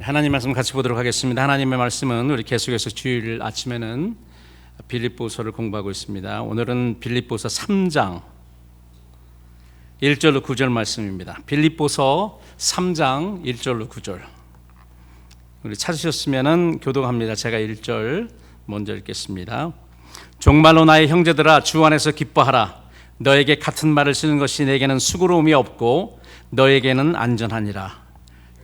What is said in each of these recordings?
하나님 말씀 같이 보도록 하겠습니다. 하나님의 말씀은 우리 계속해서 주일 아침에는 빌립보서를 공부하고 있습니다. 오늘은 빌립보서 3장 1절로 9절 말씀입니다. 빌립보서 3장 1절로 9절. 우리 찾으셨으면 교독합니다. 제가 1절 먼저 읽겠습니다. 종말로 나의 형제들아, 주 안에서 기뻐하라. 너에게 같은 말을 쓰는 것이 내게는 수고로움이 없고 너에게는 안전하니라.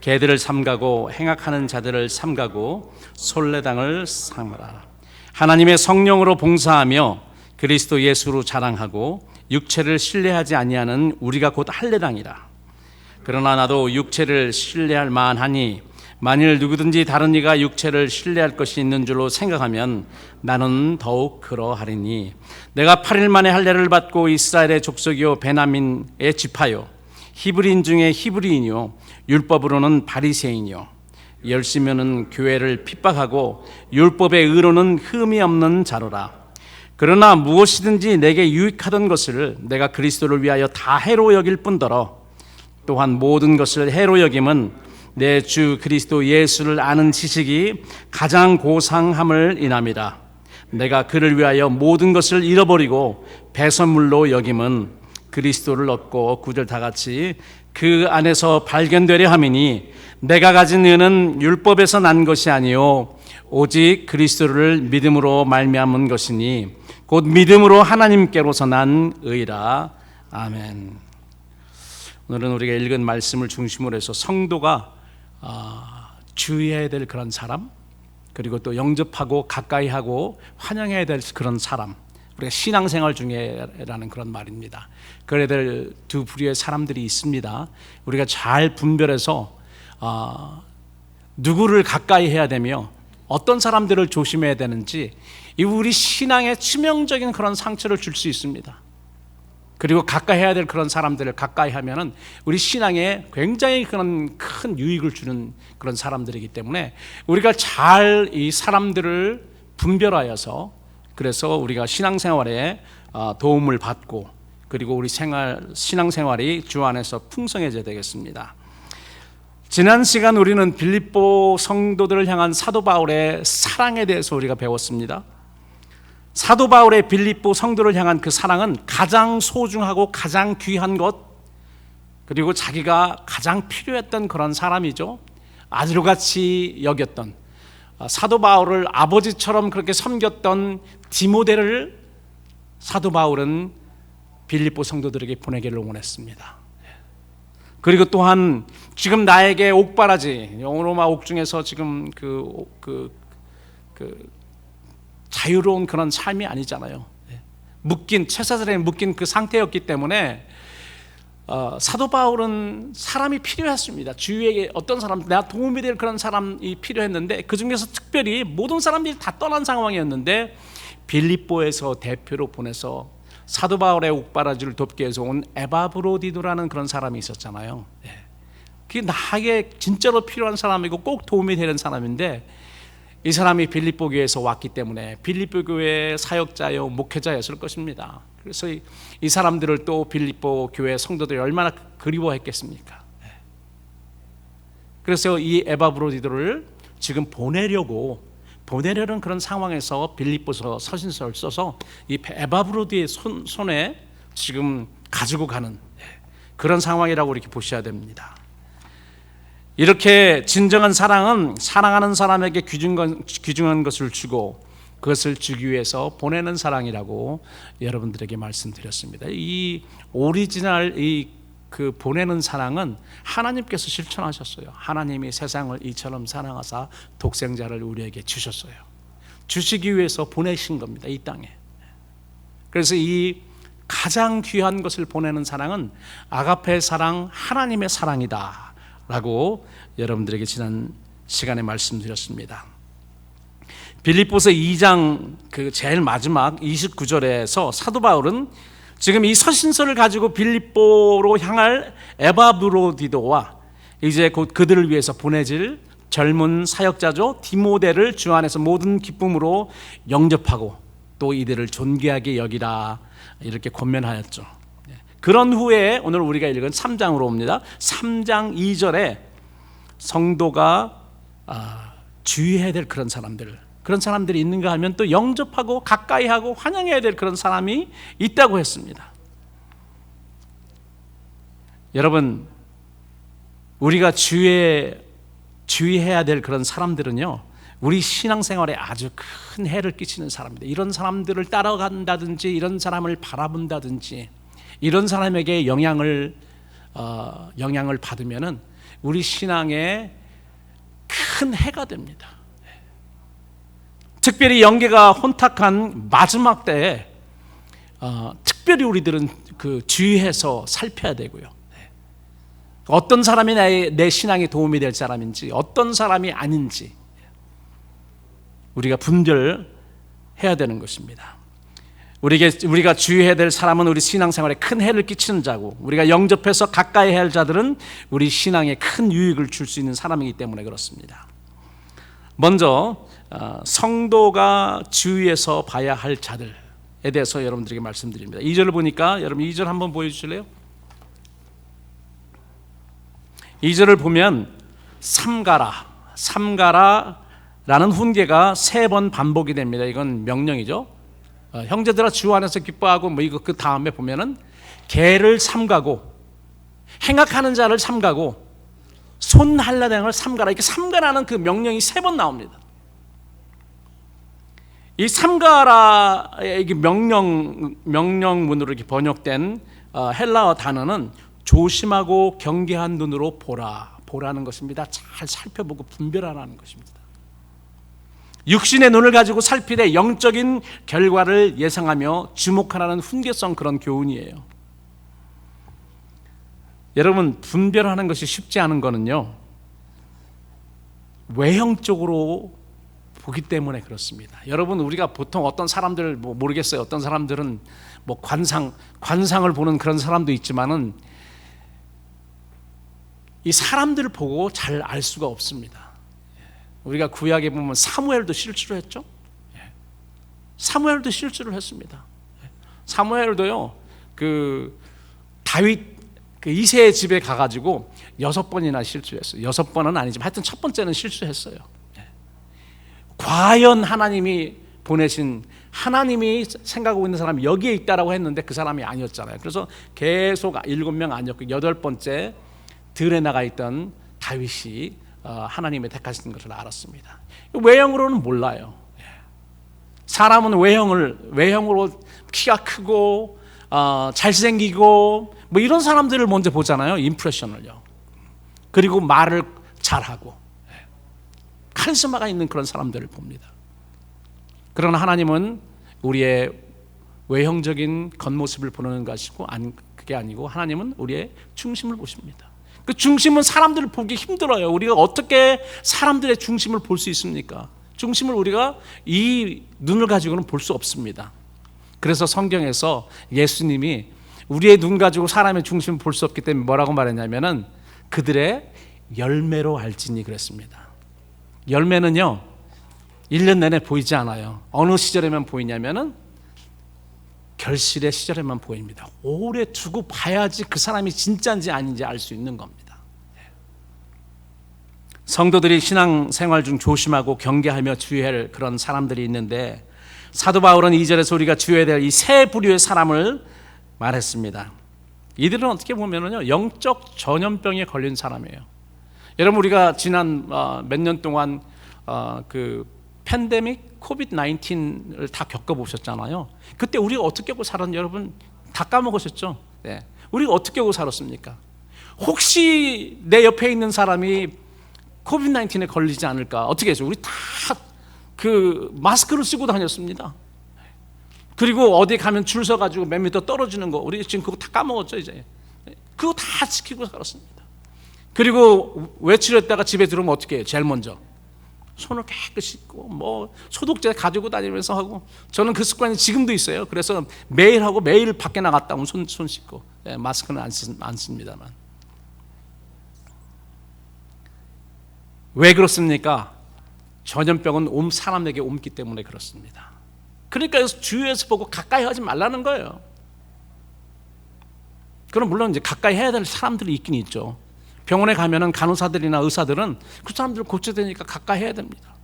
개들을 삼가고 행악하는 자들을 삼가고 솔레당을 삼으라. 하나님의 성령으로 봉사하며 그리스도 예수로 자랑하고 육체를 신뢰하지 아니하는 우리가 곧 할례당이라. 그러나 나도 육체를 신뢰할 만하니 만일 누구든지 다른 이가 육체를 신뢰할 것이 있는 줄로 생각하면 나는 더욱 그러하리니, 내가 8일 만에 할례를 받고 이스라엘의 족속이요 베냐민의 지파요 히브리인 중에 히브리인이요 율법으로는 바리새인이요 열심히는 교회를 핍박하고 율법의 의로는 흠이 없는 자로라. 그러나 무엇이든지 내게 유익하던 것을 내가 그리스도를 위하여 다 해로 여길 뿐더러 또한 모든 것을 해로 여김은 내 주 그리스도 예수를 아는 지식이 가장 고상함을 인함이라. 내가 그를 위하여 모든 것을 잃어버리고 배설물로 여김은 그리스도를 얻고, 9절 다 같이, 그 안에서 발견되려 함이니 내가 가진 의는 율법에서 난 것이 아니요 오직 그리스도를 믿음으로 말미암은 것이니 곧 믿음으로 하나님께로서 난 의라. 아멘. 오늘은 우리가 읽은 말씀을 중심으로 해서 성도가 주의해야 될 그런 사람, 그리고 또 영접하고 가까이 하고 환영해야 될 그런 사람, 우리가 신앙생활 중에라는 그런 말입니다. 그래야 될 두 부류의 사람들이 있습니다. 우리가 잘 분별해서 누구를 가까이 해야 되며 어떤 사람들을 조심해야 되는지, 이 우리 신앙에 치명적인 그런 상처를 줄 수 있습니다. 그리고 가까이 해야 될 그런 사람들을 가까이 하면은 우리 신앙에 굉장히 그런 큰 유익을 주는 그런 사람들이기 때문에 우리가 잘 이 사람들을 분별하여서, 그래서 우리가 신앙생활에 도움을 받고, 그리고 우리 신앙생활이 주 안에서 풍성해져야 되겠습니다. 지난 시간 우리는 빌립보 성도들을 향한 사도 바울의 사랑에 대해서 우리가 배웠습니다. 사도 바울의 빌립보 성도를 향한 그 사랑은 가장 소중하고 가장 귀한 것, 그리고 자기가 가장 필요했던 그런 사람이죠. 아들같이 여겼던, 사도 바울을 아버지처럼 그렇게 섬겼던 디모데를 사도 바울은 빌립보 성도들에게 보내기를 원했습니다. 그리고 또한 지금 나에게 옥바라지, 로마 옥 중에서 지금 자유로운 그런 삶이 아니잖아요. 묶인, 채사슬에 묶인 그 상태였기 때문에 사도 바울은 사람이 필요했습니다. 주위에 어떤 사람, 내가 도움이 될 그런 사람이 필요했는데, 그 중에서 특별히 모든 사람들이 다 떠난 상황이었는데 빌립보에서 대표로 보내서 사도 바울의 옥바라지를 돕기 위해서 온 에바브로디도라는 그런 사람이 있었잖아요. 그게 나에게 진짜로 필요한 사람이고 꼭 도움이 되는 사람인데, 이 사람이 빌립보 교회에서 왔기 때문에 빌립보 교회의 사역자요 목회자였을 것입니다. 그래서 이 사람들을 또 빌립보 교회 성도들이 얼마나 그리워했겠습니까? 그래서 이 에바브로디도를 지금 보내려는 그런 상황에서 빌립보서 서신서를 써서 이 에바브로디의 손에 지금 가지고 가는 그런 상황이라고 이렇게 보셔야 됩니다. 이렇게 진정한 사랑은 사랑하는 사람에게 귀중한 것을 주고 그것을 주기 위해서 보내는 사랑이라고 여러분들에게 말씀드렸습니다. 이 오리지널 그 보내는 사랑은 하나님께서 실천하셨어요. 하나님이 세상을 이처럼 사랑하사 독생자를 우리에게 주셨어요. 주시기 위해서 보내신 겁니다, 이 땅에. 그래서 이 가장 귀한 것을 보내는 사랑은 아가페 사랑, 하나님의 사랑이다 라고 여러분들에게 지난 시간에 말씀드렸습니다. 빌립보서 2장 그 제일 마지막 29절에서 사도 바울은 지금 이 서신서를 가지고 빌립보로 향할 에바브로디도와 이제 곧 그들을 위해서 보내질 젊은 사역자죠, 디모데를 주 안에서 모든 기쁨으로 영접하고 또 이들을 존귀하게 여기라, 이렇게 권면하였죠. 그런 후에 오늘 우리가 읽은 3장으로 옵니다. 3장 2절에 성도가 주의해야 될 그런 사람들이 있는가 하면 또 영접하고 가까이 하고 환영해야 될 그런 사람이 있다고 했습니다. 여러분, 우리가 주의해야 될 그런 사람들은요, 우리 신앙생활에 아주 큰 해를 끼치는 사람입니다. 이런 사람들을 따라간다든지, 이런 사람을 바라본다든지, 이런 사람에게 영향을 받으면은 우리 신앙에 큰 해가 됩니다. 특별히 영계가 혼탁한 마지막 때에 특별히 우리들은 주의해서 살펴야 되고요. 어떤 사람이 내 신앙에 도움이 될 사람인지, 어떤 사람이 아닌지 우리가 분별해야 되는 것입니다. 우리가 주의해야 될 사람은 우리 신앙생활에 큰 해를 끼치는 자고, 우리가 영접해서 가까이 해야 할 자들은 우리 신앙에 큰 유익을 줄 수 있는 사람이기 때문에 그렇습니다. 먼저 성도가 주의해서 봐야 할 자들에 대해서 여러분들에게 말씀드립니다. 2절을 보니까 여러분 2절 한번 보여주실래요? 2절을 보면 삼가라라는 훈계가 3번 반복이 됩니다. 이건 명령이죠. 형제들아 주 안에서 기뻐하고 이거 그 다음에 보면은 개를 삼가고 행악하는 자를 삼가고 손할라당을 삼가라, 이렇게 삼가라는 그 명령이 3번 나옵니다. 이 삼가라, 이게 명령문으로 이렇게 번역된 헬라어 단어는 조심하고 경계한 눈으로 보라는 것입니다. 잘 살펴보고 분별하라는 것입니다. 육신의 눈을 가지고 살피되 영적인 결과를 예상하며 주목하라는 훈계성 그런 교훈이에요. 여러분, 분별하는 것이 쉽지 않은 거는요, 외형적으로 보기 때문에 그렇습니다. 여러분, 우리가 보통 어떤 사람들 모르겠어요. 어떤 사람들은 관상을 보는 그런 사람도 있지만은 이 사람들을 보고 잘 알 수가 없습니다. 우리가 구약에 보면 사무엘도 실수를 했죠. 사무엘도 실수를 했습니다. 사무엘도요, 다윗 이새의 집에 가가지고 6번이나 실수했어요. 6번은 아니지만 하여튼 첫 번째는 실수했어요. 과연 하나님이 보내신, 하나님이 생각하고 있는 사람이 여기에 있다라고 했는데 그 사람이 아니었잖아요. 그래서 계속 7명 아니었고 8번째 들에 나가 있던 다윗이 하나님의 택하신 것을 알았습니다. 외형으로는 몰라요. 사람은 외형으로 키가 크고 잘생기고 이런 사람들을 먼저 보잖아요. 임프레션을요. 그리고 말을 잘하고 카리스마가 있는 그런 사람들을 봅니다. 그러나 하나님은 우리의 외형적인 겉모습을 보는 것이고 그게 아니고 하나님은 우리의 중심을 보십니다. 그 중심은 사람들을 보기 힘들어요. 우리가 어떻게 사람들의 중심을 볼 수 있습니까? 중심을 우리가 이 눈을 가지고는 볼 수 없습니다. 그래서 성경에서 예수님이 우리의 눈 가지고 사람의 중심을 볼 수 없기 때문에 뭐라고 말했냐면은 그들의 열매로 알지니 그랬습니다. 열매는요 1년 내내 보이지 않아요. 어느 시절에만 보이냐면은 결실의 시절에만 보입니다. 오래 두고 봐야지 그 사람이 진짜인지 아닌지 알 수 있는 겁니다. 성도들이 신앙생활 중 조심하고 경계하며 주의할 그런 사람들이 있는데, 사도 바울은 2절에서 우리가 주의해야 될 이 세 부류의 사람을 말했습니다. 이들은 어떻게 보면은요 영적 전염병에 걸린 사람이에요. 여러분, 우리가 지난 몇 년 동안 그 팬데믹 코비드 19을 다 겪어보셨잖아요. 그때 우리가 어떻게 하고 살았는지 여러분 다 까먹으셨죠? 네. 우리가 어떻게 하고 살았습니까? 혹시 내 옆에 있는 사람이 코비드 19에 걸리지 않을까 어떻게 했어요? 우리 다 그 마스크를 쓰고 다녔습니다. 그리고 어디 가면 줄 서가지고 몇 미터 떨어지는 거, 우리 지금 그거 다 까먹었죠. 이제 그거 다 지키고 살았습니다. 그리고 외출했다가 집에 들어오면 어떻게 해요? 제일 먼저 손을 깨끗이 씻고 소독제 가지고 다니면서 하고, 저는 그 습관이 지금도 있어요. 그래서 매일 하고 매일 밖에 나갔다 오면 손 씻고, 마스크는 안 씁니다만. 왜 그렇습니까? 전염병은 사람에게 옮기 때문에 그렇습니다. 그러니까 주위에서 보고 가까이 하지 말라는 거예요. 그럼 물론 이제 가까이 해야 될 사람들이 있긴 있죠. 병원에 가면은 간호사들이나 의사들은 그 사람들 고쳐야 되니까 가까이 해야 됩니다.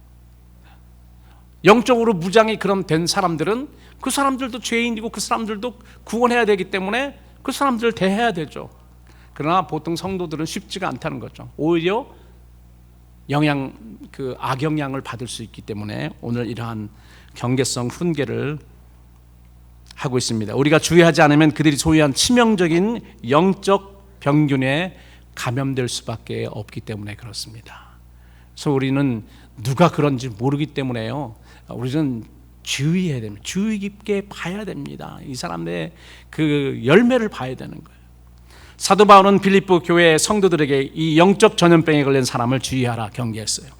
영적으로 무장이 그럼 된 사람들은 그 사람들도 죄인이고 그 사람들도 구원해야 되기 때문에 그 사람들을 대해야 되죠. 그러나 보통 성도들은 쉽지가 않다는 거죠. 오히려 악영향을 받을 수 있기 때문에 오늘 이러한 경계성 훈계를 하고 있습니다. 우리가 주의하지 않으면 그들이 소유한 치명적인 영적 병균에 감염될 수밖에 없기 때문에 그렇습니다. 그래서 우리는 누가 그런지 모르기 때문에요. 우리는 주의해야 됩니다. 주의 깊게 봐야 됩니다. 이 사람의 그 열매를 봐야 되는 거예요. 사도 바울은 빌립보 교회 성도들에게 이 영적 전염병에 걸린 사람을 주의하라 경계했어요.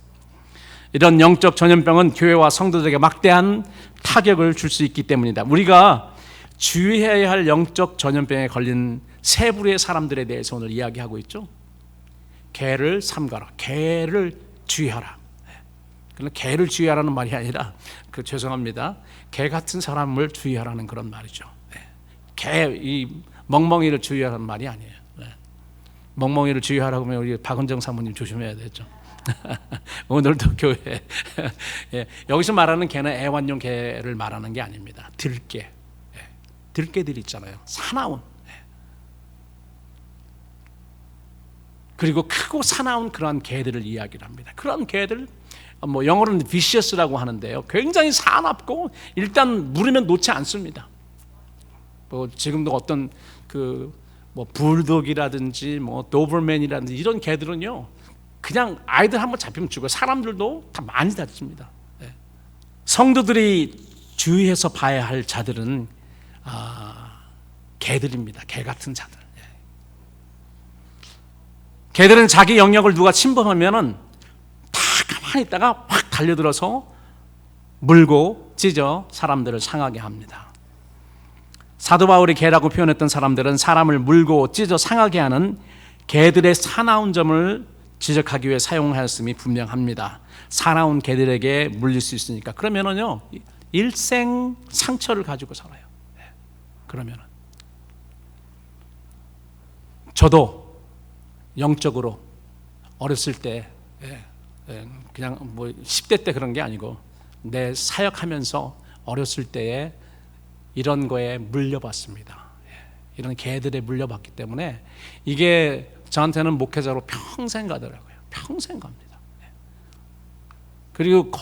이런 영적 전염병은 교회와 성도들에게 막대한 타격을 줄 수 있기 때문이다. 우리가 주의해야 할 영적 전염병에 걸린 세 부류의 사람들에 대해서 오늘 이야기하고 있죠. 개를 삼가라. 개를 주의하라. 그러나 개를 주의하라는 말이 아니라 죄송합니다. 개 같은 사람을 주의하라는 그런 말이죠. 이 멍멍이를 주의하라는 말이 아니에요. 멍멍이를 주의하라고 하면 우리 박은정 사모님 조심해야 되죠. 오늘도 교회 여기서 말하는 개는 애완용 개를 말하는 게 아닙니다. 들개, 들개들 있잖아요. 사나운, 그리고 크고 사나운 그러한 개들을 이야기를 합니다. 그런 개들, 영어로는 vicious라고 하는데요. 굉장히 사납고 일단 물으면 놓지 않습니다. 지금도 어떤 불독이라든지 도버맨이라든지 이런 개들은요, 그냥 아이들 한번 잡히면 죽어요. 사람들도 다 많이 다칩니다. 성도들이 주의해서 봐야 할 자들은 개들입니다. 개 같은 자들. 개들은 자기 영역을 누가 침범하면은 다 가만히 있다가 확 달려들어서 물고 찢어 사람들을 상하게 합니다. 사도 바울이 개라고 표현했던 사람들은 사람을 물고 찢어 상하게 하는 개들의 사나운 점을 지적하기 위해 사용하였음이 분명합니다. 사나운 개들에게 물릴 수 있으니까. 그러면은요, 일생 상처를 가지고 살아요. 그러면은 저도 영적으로 어렸을 때 그냥 10대 때 그런 게 아니고 내 사역하면서 어렸을 때에 이런 거에 물려봤습니다. 이런 개들에 물려봤기 때문에 이게 저한테는 목회자로 평생 가더라고요. 평생 갑니다. 그리고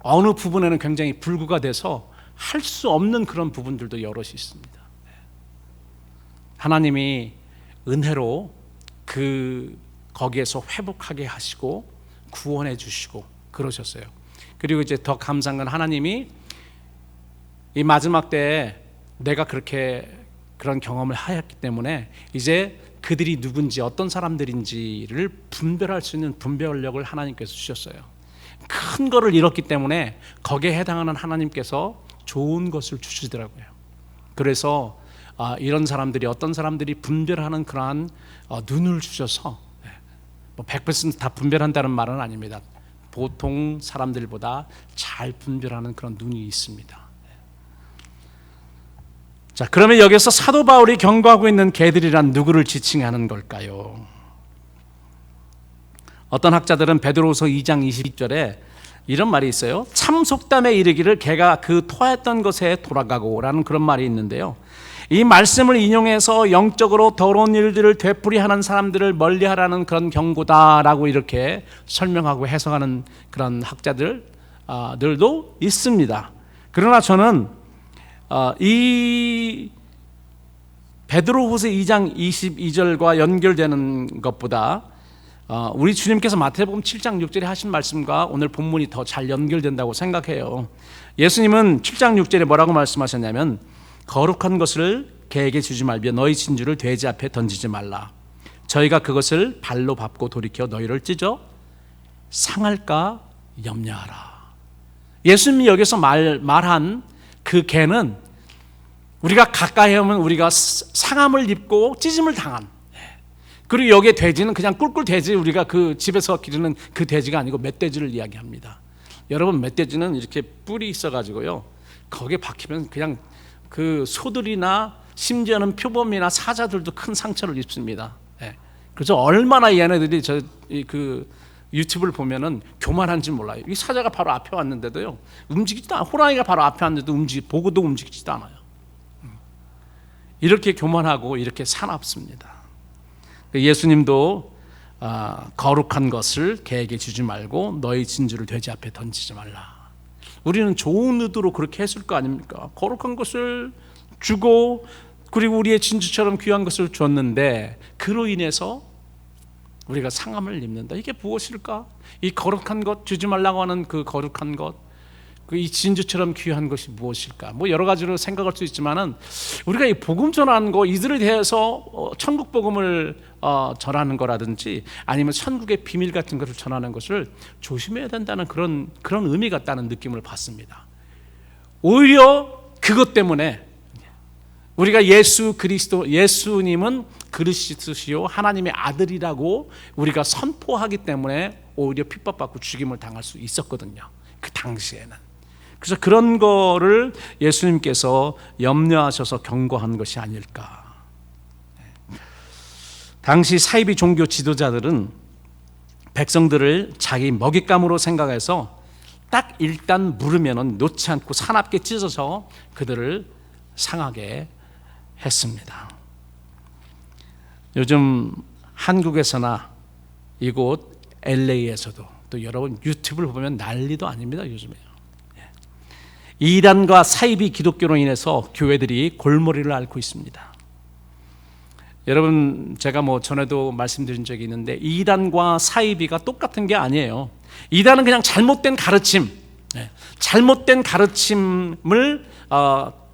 어느 부분에는 굉장히 불구가 돼서 할 수 없는 그런 부분들도 여럿이 있습니다. 하나님이 은혜로 거기에서 회복하게 하시고 구원해 주시고 그러셨어요. 그리고 이제 더 감사한 건 하나님이 이 마지막 때에 내가 그런 경험을 하였기 때문에 이제 그들이 누군지 어떤 사람들인지를 분별할 수 있는 분별력을 하나님께서 주셨어요. 큰 거를 잃었기 때문에 거기에 해당하는 하나님께서 좋은 것을 주시더라고요. 그래서 이런 사람들이 어떤 사람들이 분별하는 그러한 눈을 주셔서 100%다 분별한다는 말은 아닙니다. 보통 사람들보다 잘 분별하는 그런 눈이 있습니다. 자, 그러면 여기서 사도 바울이 경고하고 있는 개들이란 누구를 지칭하는 걸까요? 어떤 학자들은 베드로후서 2장 22절에 이런 말이 있어요. 참 속담에 이르기를 개가 그 토했던 것에 돌아가고 라는 그런 말이 있는데요. 이 말씀을 인용해서 영적으로 더러운 일들을 되풀이하는 사람들을 멀리하라는 그런 경고다라고 이렇게 설명하고 해석하는 그런 학자들도 있습니다. 그러나 저는 이 베드로후서 2장 22절과 연결되는 것보다 우리 주님께서 마태복음 7장 6절에 하신 말씀과 오늘 본문이 더 잘 연결된다고 생각해요. 예수님은 7장 6절에 뭐라고 말씀하셨냐면 거룩한 것을 개에게 주지 말며 너희 진주를 돼지 앞에 던지지 말라. 저희가 그것을 발로 밟고 돌이켜 너희를 찢어 상할까 염려하라. 예수님이 여기서 말한 그 개는 우리가 가까이 하면 우리가 상함을 입고 찢음을 당한, 그리고 여기에 돼지는 그냥 꿀꿀 돼지, 우리가 그 집에서 기르는 그 돼지가 아니고 멧돼지를 이야기합니다. 여러분, 멧돼지는 이렇게 뿔이 있어가지고요, 거기에 박히면 그냥 그 소들이나 심지어는 표범이나 사자들도 큰 상처를 입습니다. 그래서 얼마나 이 얘네들이 그 유튜브를 보면은 교만한지 몰라요. 이 사자가 바로 앞에 왔는데도요, 움직이지도 않아요. 호랑이가 바로 앞에 왔는데도 보고도 움직이지도 않아요. 이렇게 교만하고 이렇게 사납습니다. 예수님도 거룩한 것을 개에게 주지 말고 너희 진주를 돼지 앞에 던지지 말라. 우리는 좋은 의도로 그렇게 했을 거 아닙니까? 거룩한 것을 주고 그리고 우리의 진주처럼 귀한 것을 줬는데 그로 인해서 우리가 상함을 입는다. 이게 무엇일까? 이 거룩한 것, 주지 말라고 하는 그 거룩한 것, 이 진주처럼 귀한 것이 무엇일까? 뭐 여러 가지로 생각할 수 있지만은 우리가 이 복음 전하는 거, 이들에 대해서 천국 복음을 전하는 거라든지 아니면 천국의 비밀 같은 것을 전하는 것을 조심해야 된다는 그런 의미 같다는 느낌을 받습니다. 오히려 그것 때문에 우리가 예수님은 그리스도시요 하나님의 아들이라고 우리가 선포하기 때문에 오히려 핍박받고 죽임을 당할 수 있었거든요. 그 당시에는. 그래서 그런 거를 예수님께서 염려하셔서 경고한 것이 아닐까. 당시 사이비 종교 지도자들은 백성들을 자기 먹잇감으로 생각해서 딱 일단 물으면은 놓지 않고 사납게 찢어서 그들을 상하게 했습니다. 요즘 한국에서나 이곳 LA에서도 또 여러분 유튜브를 보면 난리도 아닙니다. 요즘에 이단과 사이비 기독교로 인해서 교회들이 골머리를 앓고 있습니다. 여러분 제가 뭐 전에도 말씀드린 적이 있는데 이단과 사이비가 똑같은 게 아니에요. 이단은 그냥 잘못된 가르침, 잘못된 가르침을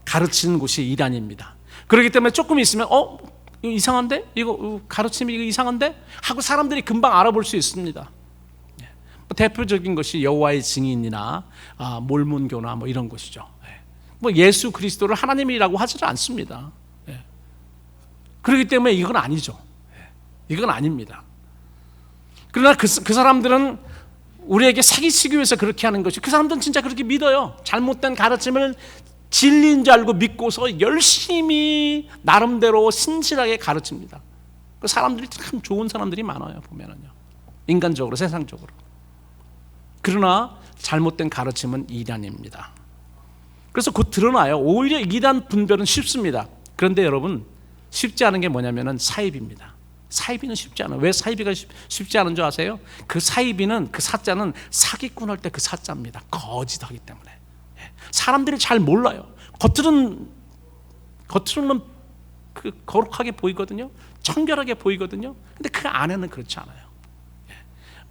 가르치는 곳이 이단입니다. 그렇기 때문에 조금 있으면 이거 이상한데? 이거 가르침이 이거 이상한데? 하고 사람들이 금방 알아볼 수 있습니다. 대표적인 것이 여호와의 증인이나 몰몬교나 뭐 이런 것이죠. 뭐 예수 그리스도를 하나님이라고 하지 않습니다. 그렇기 때문에 이건 아니죠. 이건 아닙니다. 그러나 그 사람들은 우리에게 사기치기 위해서 그렇게 하는 것이, 그 사람들은 진짜 그렇게 믿어요. 잘못된 가르침을 진리인 줄 알고 믿고서 열심히 나름대로 신실하게 가르칩니다. 그 사람들이 참 좋은 사람들이 많아요. 보면은요, 인간적으로, 세상적으로. 그러나 잘못된 가르침은 이단입니다. 그래서 곧 드러나요. 오히려 이단 분별은 쉽습니다. 그런데 여러분, 쉽지 않은 게 뭐냐면은 사이비입니다. 사이비는 쉽지 않아요. 왜 사이비가 쉽지 않은 줄 아세요? 그 사이비는, 그 사자는 사기꾼 할 때 그 사자입니다. 거짓하기 때문에. 사람들이 잘 몰라요. 겉으로는 그 거룩하게 보이거든요. 청결하게 보이거든요. 근데 그 안에는 그렇지 않아요.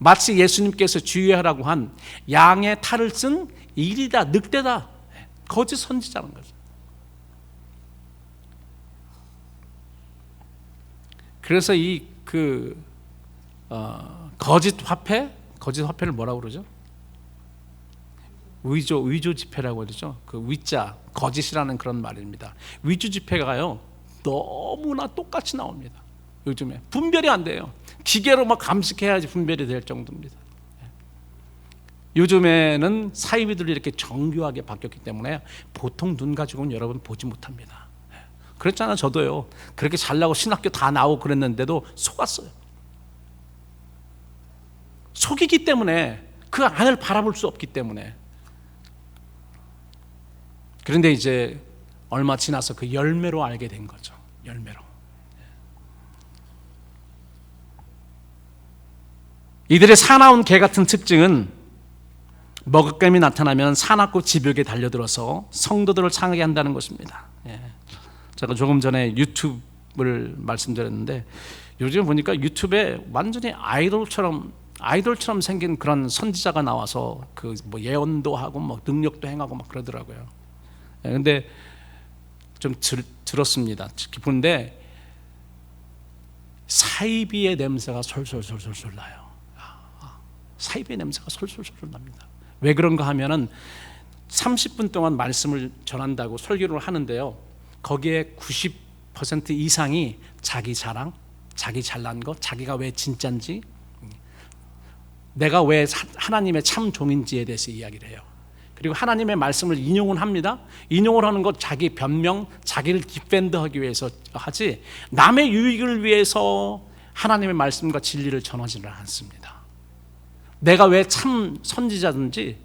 마치 예수님께서 주의하라고 한 양의 탈을 쓴 일이다, 늑대다, 거짓 선지자라는 거죠. 그래서 거짓 화폐를 뭐라고 그러죠? 위조 지폐라고 그러죠. 그 위자, 거짓이라는 그런 말입니다. 위조 지폐가요 너무나 똑같이 나옵니다. 요즘에 분별이 안 돼요. 기계로 막 감식해야지 분별이 될 정도입니다. 요즘에는 사이비들이 이렇게 정교하게 바뀌었기 때문에 보통 눈 가지고는 여러분 보지 못합니다. 그랬잖아요. 저도요. 그렇게 잘나고 신학교 다 나오고 그랬는데도 속았어요. 속이기 때문에, 그 안을 바라볼 수 없기 때문에. 그런데 이제 얼마 지나서 그 열매로 알게 된 거죠. 열매로. 이들의 사나운 개 같은 특징은 먹잇감이 나타나면 사납고 집욕에 달려들어서 성도들을 상하게 한다는 것입니다. 제가 조금 전에 유튜브를 말씀드렸는데, 요즘 보니까 유튜브에 완전히 아이돌처럼 생긴 그런 선지자가 나와서 그 뭐 예언도 하고 뭐 능력도 행하고 막 그러더라고요. 근데 좀 들었습니다. 기쁜데 사이비의 냄새가 솔솔솔솔 나요. 사이비의 냄새가 솔솔솔 납니다. 왜 그런가 하면은 30분 동안 말씀을 전한다고 설교를 하는데요, 거기에 90% 이상이 자기 자랑, 자기 잘난 것, 자기가 왜 진짠지, 내가 왜 하나님의 참 종인지에 대해서 이야기를 해요. 그리고 하나님의 말씀을 인용을 합니다. 인용을 하는 것 자기 변명, 자기를 디펜드하기 위해서 하지, 남의 유익을 위해서 하나님의 말씀과 진리를 전하지를 않습니다. 내가 왜 참 선지자든지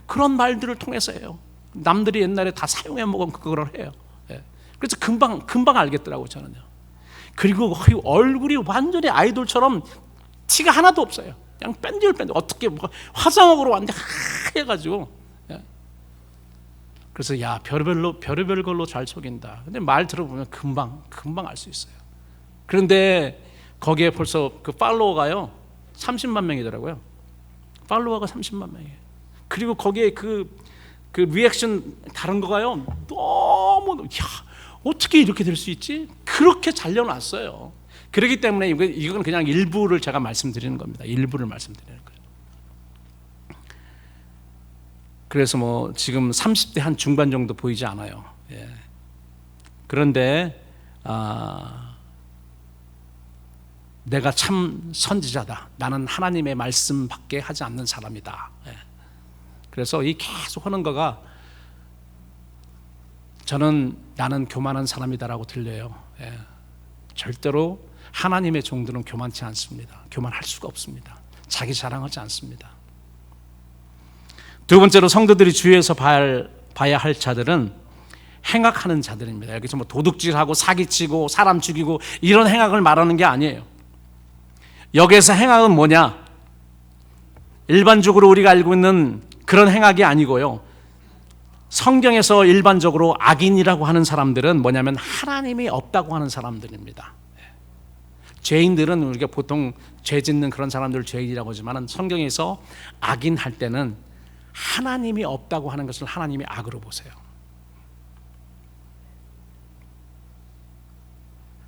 그런 말들을 통해서 해요. 남들이 옛날에 다 사용해 먹은 그걸 해요. 그래서 금방 알겠더라고요, 저는요. 그리고 얼굴이 완전히 아이돌처럼 티가 하나도 없어요. 그냥 뺀질뺀질. 어떻게 화장하고 왔는데 하얘가지고. 그래서 야, 별의별 걸로 잘 속인다. 근데 말 들어보면 금방 알 수 있어요. 그런데 거기에 벌써 그 팔로워가요 30만 명이더라고요. 팔로워가 30만 명이에요. 그리고 거기에 그 리액션 다른 거가요 너무 어떻게 이렇게 될 수 있지? 그렇게 잘려놨어요. 그렇기 때문에 이건 그냥 일부를 제가 말씀드리는 겁니다. 일부를 말씀드리는 거예요. 그래서 뭐 지금 30대 한 중반 정도 보이지 않아요. 그런데 내가 참 선지자다. 나는 하나님의 말씀밖에 하지 않는 사람이다. 그래서 이 계속 하는 거가 나는 교만한 사람이다라고 들려요. 절대로 하나님의 종들은 교만치 않습니다. 교만할 수가 없습니다. 자기 자랑하지 않습니다. 두 번째로 성도들이 주위에서 봐야 할 자들은 행악하는 자들입니다. 여기서 뭐 도둑질하고 사기치고 사람 죽이고 이런 행악을 말하는 게 아니에요. 여기에서 행악은 뭐냐? 일반적으로 우리가 알고 있는 그런 행악이 아니고요. 성경에서 일반적으로 악인이라고 하는 사람들은 뭐냐면 하나님이 없다고 하는 사람들입니다. 죄인들은 우리가 보통 죄 짓는 그런 사람들을 죄인이라고 하지만 성경에서 악인 할 때는 하나님이 없다고 하는 것을 하나님이 악으로 보세요.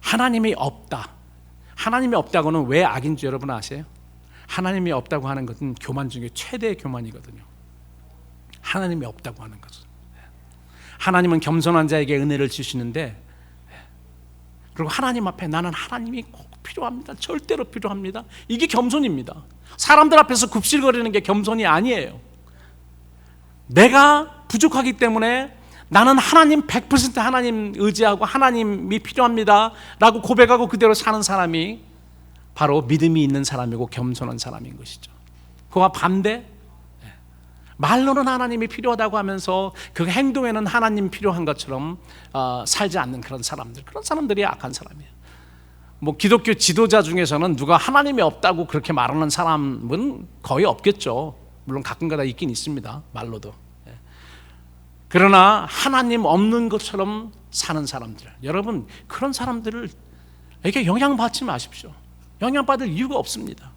하나님이 없다. 하나님이 없다고는 왜 악인지 여러분 아세요? 하나님이 없다고 하는 것은 교만 중에 최대의 교만이거든요. 하나님이 없다고 하는 것은. 하나님은 겸손한 자에게 은혜를 주시는데, 그리고 하나님 앞에 나는 하나님이 꼭 필요합니다. 절대로 필요합니다. 이게 겸손입니다. 사람들 앞에서 굽실거리는 게 겸손이 아니에요. 내가 부족하기 때문에 나는 하나님 100% 하나님 의지하고 하나님이 필요합니다 라고 고백하고 그대로 사는 사람이 바로 믿음이 있는 사람이고 겸손한 사람인 것이죠. 그와 반대, 말로는 하나님이 필요하다고 하면서 그 행동에는 하나님 필요한 것처럼 살지 않는 그런 사람들이 악한 사람이에요. 뭐 기독교 지도자 중에서는 누가 하나님이 없다고 그렇게 말하는 사람은 거의 없겠죠. 물론 가끔가다 있긴 있습니다, 말로도. 그러나 하나님 없는 것처럼 사는 사람들, 여러분 그런 사람들에게 영향받지 마십시오. 영향받을 이유가 없습니다.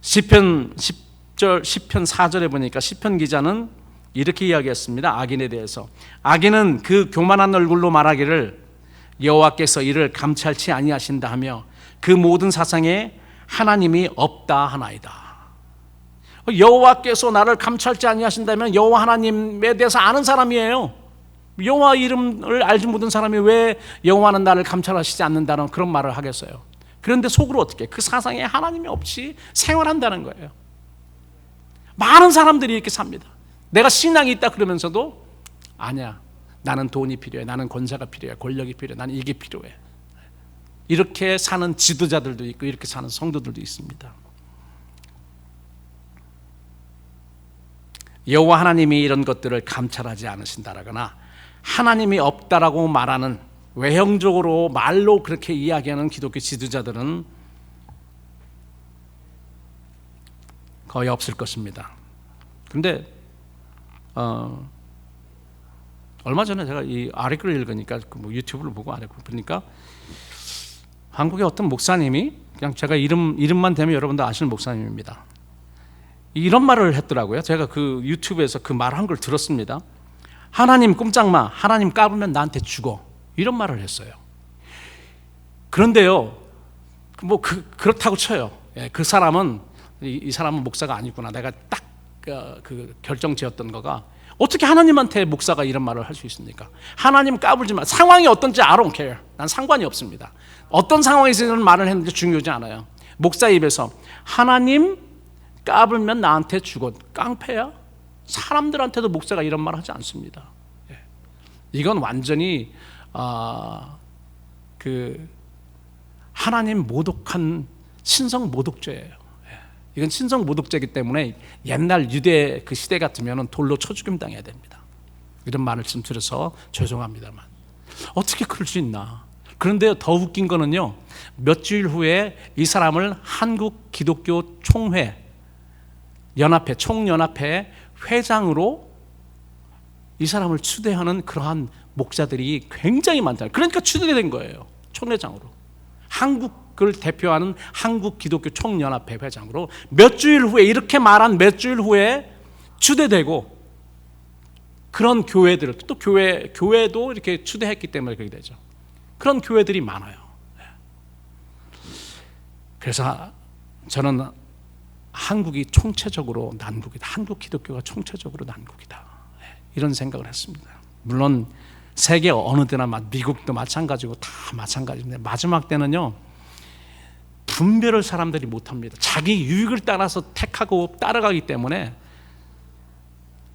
시편 10절, 시편 4절에 보니까 시편 기자는 이렇게 이야기했습니다. 악인에 대해서. 악인은 그 교만한 얼굴로 말하기를 여호와께서 이를 감찰치 아니하신다 하며 그 모든 사상에 하나님이 없다 하나이다. 여호와께서 나를 감찰치 아니하신다면 여호와 하나님에 대해서 아는 사람이에요. 여호와 이름을 알지 못한 사람이 왜 여호와는 나를 감찰하시지 않는다는 그런 말을 하겠어요. 그런데 속으로 어떻게 그 사상에 하나님이 없이 생활한다는 거예요. 많은 사람들이 이렇게 삽니다. 내가 신앙이 있다 그러면서도 아니야, 나는 돈이 필요해, 나는 권세가 필요해, 권력이 필요해, 나는 이게 필요해. 이렇게 사는 지도자들도 있고 이렇게 사는 성도들도 있습니다. 여호와 하나님이 이런 것들을 감찰하지 않으신다라거나 하나님이 없다라고 말하는 외형적으로 말로 그렇게 이야기하는 기독교 지도자들은 거의 없을 것입니다. 그런데 얼마 전에 제가 이 아래글을 읽으니까 뭐 유튜브를 보고 아래글을 보니까 한국의 어떤 목사님이 그냥 제가 이름만 대면 여러분도 아시는 목사님입니다. 이런 말을 했더라고요. 제가 그 유튜브에서 그 말 한 걸 들었습니다. 하나님 꼼짝마, 하나님 까불면 나한테 죽어, 이런 말을 했어요. 그런데요, 뭐 그렇다고 쳐요. 그 사람은 이 사람은 목사가 아니구나. 내가 딱 그 결정 지었던 거가 어떻게 하나님한테 목사가 이런 말을 할 수 있습니까? 하나님 까불지 마. 상황이 어떤지 I don't care. 난 상관이 없습니다. 어떤 상황에서 이런 말을 했는지 중요하지 않아요. 목사 입에서 하나님 까불면 나한테 죽어, 깡패야? 사람들한테도 목사가 이런 말 하지 않습니다. 이건 완전히 그 하나님 모독한 신성 모독죄예요. 이건 신성 모독죄이기 때문에 옛날 유대 그 시대 같으면 돌로 쳐 죽임 당해야 됩니다. 이런 말을 좀 드려서 죄송합니다만 어떻게 그럴 수 있나. 그런데 더 웃긴 거는요, 몇 주일 후에 이 사람을 한국 기독교 총회 연합회 총연합회 회장으로 이 사람을 추대하는 그러한 목사들이 굉장히 많다. 그러니까 추대된 거예요. 총회장으로. 한국을 대표하는 한국 기독교 총연합회 회장으로 몇 주일 후에, 이렇게 말한 몇 주일 후에 추대되고, 그런 교회들, 또 교회도 이렇게 추대했기 때문에 그렇게 되죠. 그런 교회들이 많아요. 그래서 저는 한국이 총체적으로 난국이다. 한국 기독교가 총체적으로 난국이다. 이런 생각을 했습니다. 물론 세계 어느 데나 미국도 마찬가지고 다 마찬가지인데, 마지막 때는요, 분별을 사람들이 못합니다. 자기 유익을 따라서 택하고 따라가기 때문에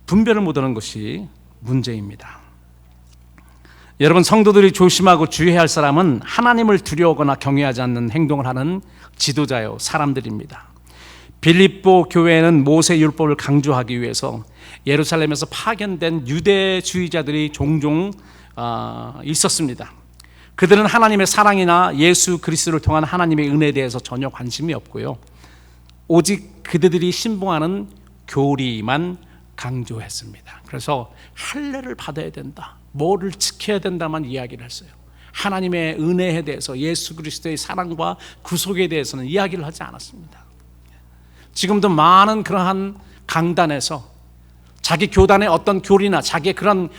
분별을 못하는 것이 문제입니다. 여러분, 성도들이 조심하고 주의해야 할 사람은 하나님을 두려워하거나 경외하지 않는 행동을 하는 지도자요, 사람들입니다. 빌립보 교회는 모세 율법을 강조하기 위해서 예루살렘에서 파견된 유대주의자들이 종종 있었습니다. 그들은 하나님의 사랑이나 예수 그리스도를 통한 하나님의 은혜에 대해서 전혀 관심이 없고요, 오직 그들이 신봉하는 교리만 강조했습니다. 그래서 할례를 받아야 된다, 뭐를 지켜야 된다만 이야기를 했어요. 하나님의 은혜에 대해서, 예수 그리스도의 사랑과 구속에 대해서는 이야기를 하지 않았습니다. 지금도 많은 그러한 강단에서 자기 교단의 어떤 교리나 자기 그런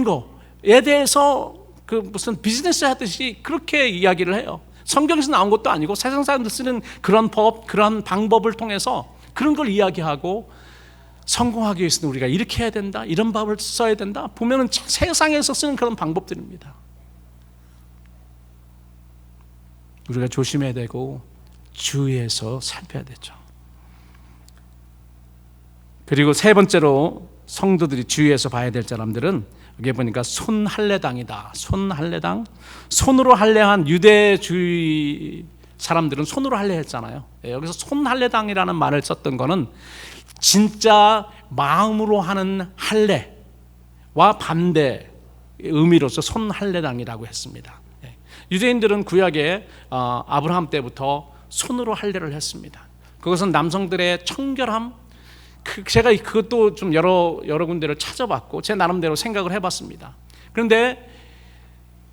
거에 대해서 그 무슨 비즈니스 하듯이 그렇게 이야기를 해요. 성경에서 나온 것도 아니고 세상 사람들 쓰는 그런 법, 그런 방법을 통해서 그런 걸 이야기하고, 성공하기 위해서는 우리가 이렇게 해야 된다, 이런 법을 써야 된다, 보면은 세상에서 쓰는 그런 방법들입니다. 우리가 조심해야 되고 주의해서 살펴야 되죠. 그리고 세 번째로 성도들이 주의해서 봐야 될 사람들은, 여기 보니까 손할례당이다. 손할례당, 손으로 할례한 유대주의 사람들은 손으로 할례했잖아요. 여기서 손할례당이라는 말을 썼던 거는 진짜 마음으로 하는 할례와 반대 의미로서 손할례당이라고 했습니다. 유대인들은 구약에 아브라함 때부터 손으로 할례를 했습니다. 그것은 남성들의 청결함, 제가 그것도 좀 여러 군데를 찾아봤고 제 나름대로 생각을 해봤습니다. 그런데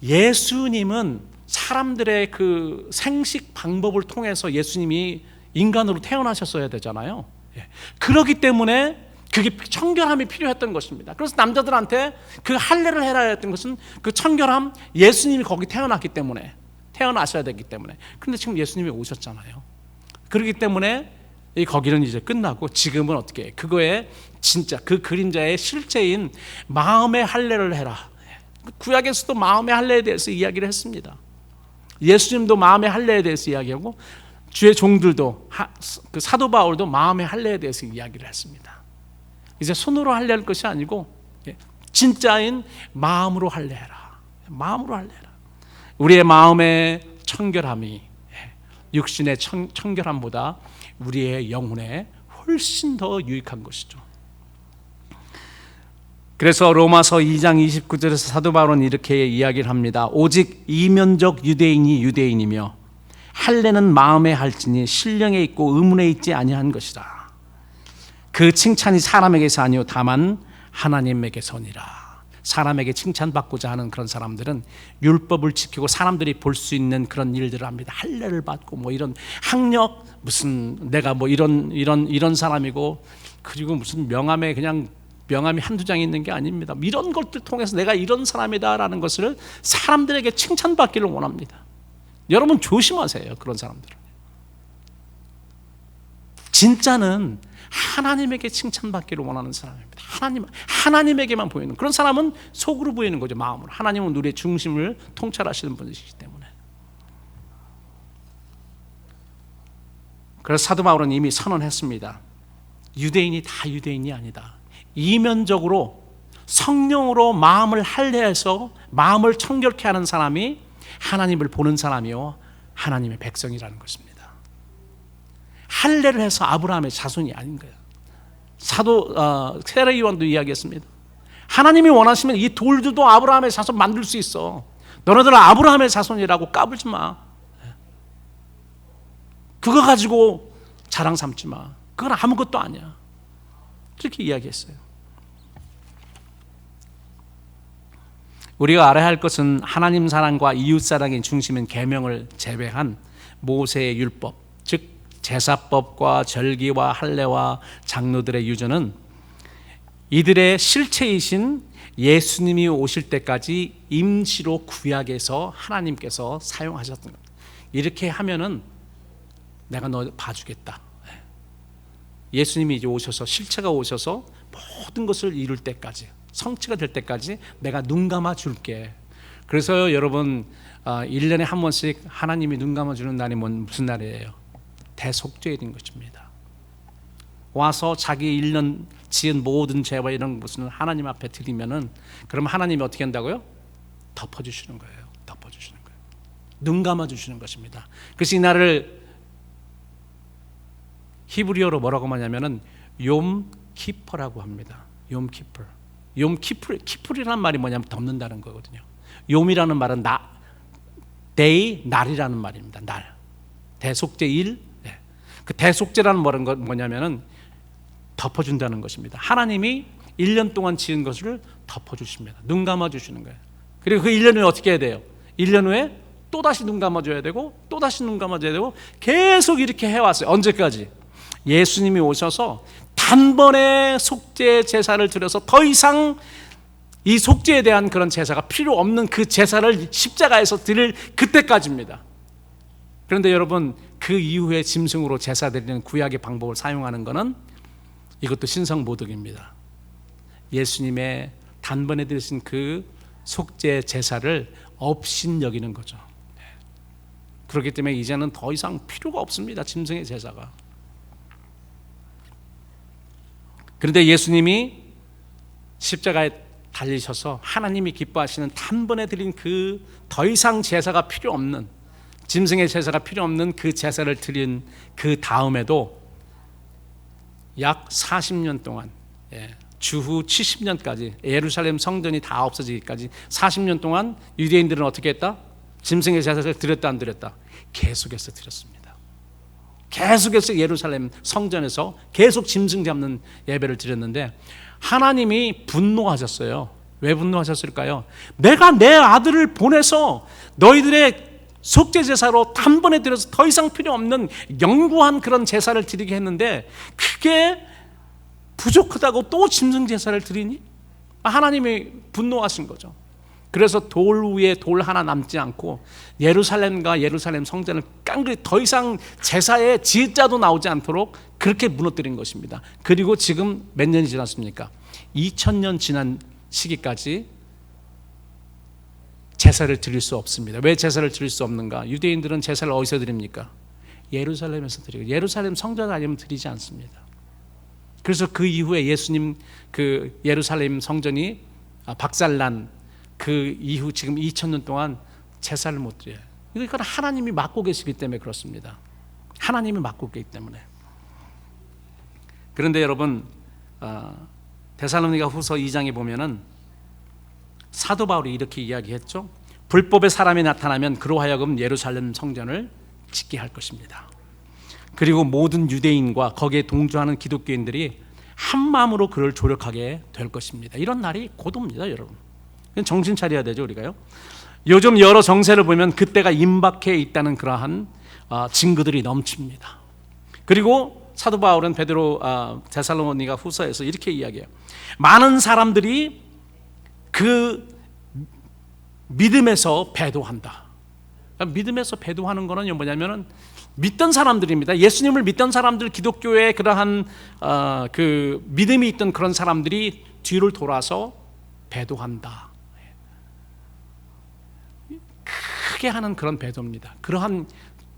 예수님은 사람들의 그 생식 방법을 통해서 예수님이 인간으로 태어나셨어야 되잖아요. 그렇기 때문에 그게 청결함이 필요했던 것입니다. 그래서 남자들한테 그 할례를 해라 했던 것은 그 청결함, 예수님이 거기 태어났기 때문에, 태어나셔야 되기 때문에. 그런데 지금 예수님이 오셨잖아요. 그렇기 때문에 거기는 이제 끝나고 지금은 어떻게 해? 그거에 진짜 그 그림자의 실제인 마음의 할례를 해라. 구약에서도 마음의 할례에 대해서 이야기를 했습니다. 예수님도 마음의 할례에 대해서 이야기하고 주의 종들도, 그 사도 바울도 마음의 할례에 대해서 이야기를 했습니다. 이제 손으로 할례할 것이 아니고 진짜인 마음으로 할례해라. 마음으로 할례해라. 우리의 마음의 청결함이 육신의 청결함보다 우리의 영혼에 훨씬 더 유익한 것이죠. 그래서 로마서 2장 29절에서 사도 바울은 이렇게 이야기를 합니다. 오직 이면적 유대인이 유대인이며 할례는 마음에 할지니 신령에 있고 의문에 있지 아니한 것이라. 그 칭찬이 사람에게서 아니요 다만 하나님에게서니라. 사람에게 칭찬받고자 하는 그런 사람들은 율법을 지키고 사람들이 볼 수 있는 그런 일들을 합니다. 할례를 받고 뭐 이런 학력, 무슨 내가 뭐 이런 사람이고, 그리고 무슨 명함에 그냥 명함이 한두 장이 있는 게 아닙니다. 이런 것들 통해서 내가 이런 사람이다라는 것을 사람들에게 칭찬받기를 원합니다. 여러분 조심하세요. 그런 사람들은 진짜는 하나님에게 칭찬받기를 원하는 사람입니다. 하나님에게만 보이는 그런 사람은 속으로 보이는 거죠. 마음으로. 하나님은 우리의 중심을 통찰하시는 분이시기 때문에. 그래서 사도 바울은 이미 선언했습니다. 유대인이 다 유대인이 아니다. 이면적으로 성령으로 마음을 할례해서 마음을 청결케 하는 사람이 하나님을 보는 사람이요 하나님의 백성이라는 것입니다. 할례를 해서 아브라함의 자손이 아닌 거예요. 사도 세례 요한도 이야기했습니다. 하나님이 원하시면 이 돌들도 아브라함의 자손 만들 수 있어. 너네들 아브라함의 자손이라고 까불지 마. 그거 가지고 자랑 삼지 마. 그건 아무것도 아니야. 이렇게 이야기했어요. 우리가 알아야 할 것은 하나님 사랑과 이웃 사랑의 중심인 계명을 제외한 모세의 율법, 즉 제사법과 절기와 할례와 장로들의 유전은 이들의 실체이신 예수님이 오실 때까지 임시로 구약에서 하나님께서 사용하셨던 겁니다. 이렇게 하면은 내가 너 봐주겠다. 예수님이 이제 오셔서 실체가 오셔서 모든 것을 이룰 때까지, 성취가 될 때까지 내가 눈 감아 줄게. 그래서 여러분 1년에 한 번씩 하나님이 눈 감아주는 날이 무슨 날이에요? 대속죄일인 것입니다. 와서 자기 1년 지은 모든 죄와 이런 것을 하나님 앞에 드리면은 그럼 하나님이 어떻게 한다고요? 덮어주시는 거예요. 덮어주시는 거예요. 눈 감아주시는 것입니다. 그래서 이 날을 히브리어로 뭐라고 하냐면은 욤키퍼라고 합니다. 욤키퍼. 키풀이라는 말이 뭐냐면 덮는다는 거거든요. 욤이라는 말은 day, 날이라는 말입니다. 날. 대속죄일. 네. 그 대속죄라는 말은 뭐냐면은 덮어준다는 것입니다. 하나님이 1년 동안 지은 것을 덮어주십니다. 눈 감아주시는 거예요. 그리고 그 1년 후에 어떻게 해야 돼요? 1년 후에 또다시 눈 감아줘야 되고 또다시 눈 감아줘야 되고 계속 이렇게 해왔어요. 언제까지? 예수님이 오셔서 단번에 속죄 제사를 드려서 더 이상 이 속죄에 대한 그런 제사가 필요 없는 그 제사를 십자가에서 드릴 그때까지입니다. 그런데 여러분 그 이후에 짐승으로 제사 드리는 구약의 방법을 사용하는 것은 이것도 신성모독입니다. 예수님의 단번에 드리신 그 속죄 제사를 업신여기는 거죠. 그렇기 때문에 이제는 더 이상 필요가 없습니다. 짐승의 제사가. 그런데 예수님이 십자가에 달리셔서 하나님이 기뻐하시는 단번에 드린 그 더 이상 제사가 필요 없는, 짐승의 제사가 필요 없는 그 제사를 드린 그 다음에도 약 40년 동안, 주후 70년까지 예루살렘 성전이 다 없어지기까지 40년 동안 유대인들은 어떻게 했다? 짐승의 제사를 드렸다 안 드렸다? 계속해서 드렸습니다. 계속해서 예루살렘 성전에서 계속 짐승 잡는 예배를 드렸는데 하나님이 분노하셨어요. 왜 분노하셨을까요? 내가 내 아들을 보내서 너희들의 속죄 제사로 단번에 드려서 더 이상 필요 없는 영구한 그런 제사를 드리게 했는데 그게 부족하다고 또 짐승 제사를 드리니? 하나님이 분노하신 거죠. 그래서 돌 위에 돌 하나 남지 않고 예루살렘과 예루살렘 성전을 깡그리 더 이상 제사에 지자도 나오지 않도록 그렇게 무너뜨린 것입니다. 그리고 지금 몇 년이 지났습니까? 2000년 지난 시기까지 제사를 드릴 수 없습니다. 왜 제사를 드릴 수 없는가? 유대인들은 제사를 어디서 드립니까? 예루살렘에서 드리고 예루살렘 성전 아니면 드리지 않습니다. 그래서 그 이후에 예수님 그 예루살렘 성전이 박살난 그 이후 지금 2000년 동안 제사를 못 드려요. 이건 하나님이 맡고 계시기 때문에 그렇습니다. 하나님이 맡고 계시기 때문에. 그런데 여러분 데살로니가 후서 2장에 보면은 사도 바울이 이렇게 이야기했죠. 불법의 사람이 나타나면 그로 하여금 예루살렘 성전을 짓게 할 것입니다. 그리고 모든 유대인과 거기에 동조하는 기독교인들이 한 마음으로 그를 조력하게 될 것입니다. 이런 날이 곧 옵니다, 여러분. 정신 차려야 되죠, 우리가요. 요즘 여러 정세를 보면 그때가 임박해 있다는 그러한 증거들이 넘칩니다. 그리고 사도 바울은 데살로니가 후서에서 이렇게 이야기해요. 많은 사람들이 그 믿음에서 배도한다. 믿음에서 배도하는 거는 뭐냐면은 믿던 사람들입니다. 예수님을 믿던 사람들, 기독교의 그러한 그 믿음이 있던 그런 사람들이 뒤를 돌아서 배도한다. 크게 하는 그런 배도입니다. 그러한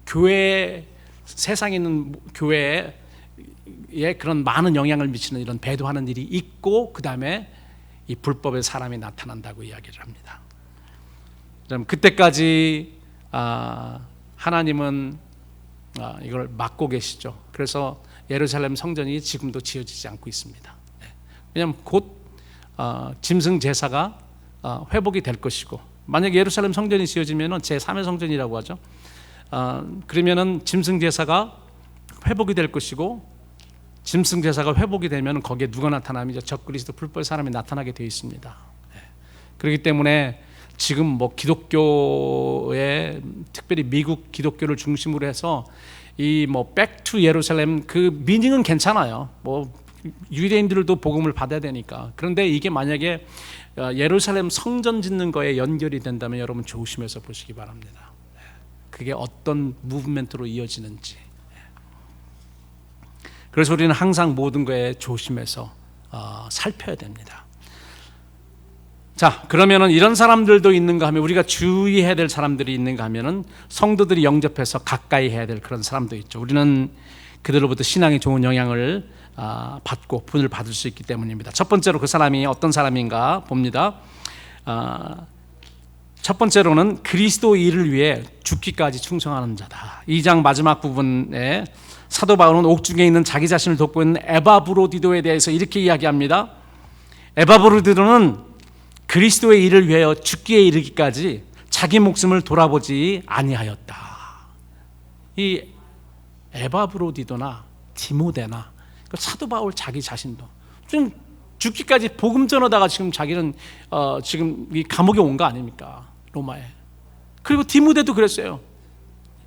교회, 세상에 있는 교회에 그런 많은 영향을 미치는 이런 배도하는 일이 있고 그 다음에 이 불법의 사람이 나타난다고 이야기를 합니다. 그때까지 하나님은 이걸 막고 계시죠. 그래서 예루살렘 성전이 지금도 지어지지 않고 있습니다. 왜냐하면 곧 짐승 제사가 회복이 될 것이고, 만약에 예루살렘 성전이 지어지면 제3의 성전이라고 하죠. 그러면은 짐승 제사가 회복이 될 것이고, 짐승 제사가 회복이 되면 거기에 누가 나타나면 적그리스도 불법의 사람이 나타나게 되어 있습니다. 그렇기 때문에 지금 뭐 기독교의, 특별히 미국 기독교를 중심으로 해서 이 뭐 백투 예루살렘 그 미닝은 괜찮아요. 뭐 유대인들도 복음을 받아야 되니까. 그런데 이게 만약에 예루살렘 성전 짓는 거에 연결이 된다면 여러분 조심해서 보시기 바랍니다. 그게 어떤 무브멘트로 이어지는지. 그래서 우리는 항상 모든 거에 조심해서 살펴야 됩니다. 자, 그러면은 이런 사람들도 있는가 하면, 우리가 주의해야 될 사람들이 있는가 하면은 성도들이 영접해서 가까이 해야 될 그런 사람도 있죠. 우리는 그들로부터 신앙에 좋은 영향을 받고 분을 받을 수 있기 때문입니다. 첫 번째로 그 사람이 어떤 사람인가 봅니다. 첫 번째로는 그리스도 일을 위해 죽기까지 충성하는 자다. 2장 마지막 부분에 사도 바울은 옥중에 있는 자기 자신을 돕고 있는 에바브로디도에 대해서 이렇게 이야기합니다. 에바브로디도는 그리스도의 일을 위하여 죽기에 이르기까지 자기 목숨을 돌아보지 아니하였다. 이 에바브로디도나 디모데나 사도 바울 자기 자신도 지금 죽기까지 복음 전하다가 지금 자기는 지금 이 감옥에 온 거 아닙니까? 로마에. 그리고 디모데도 그랬어요.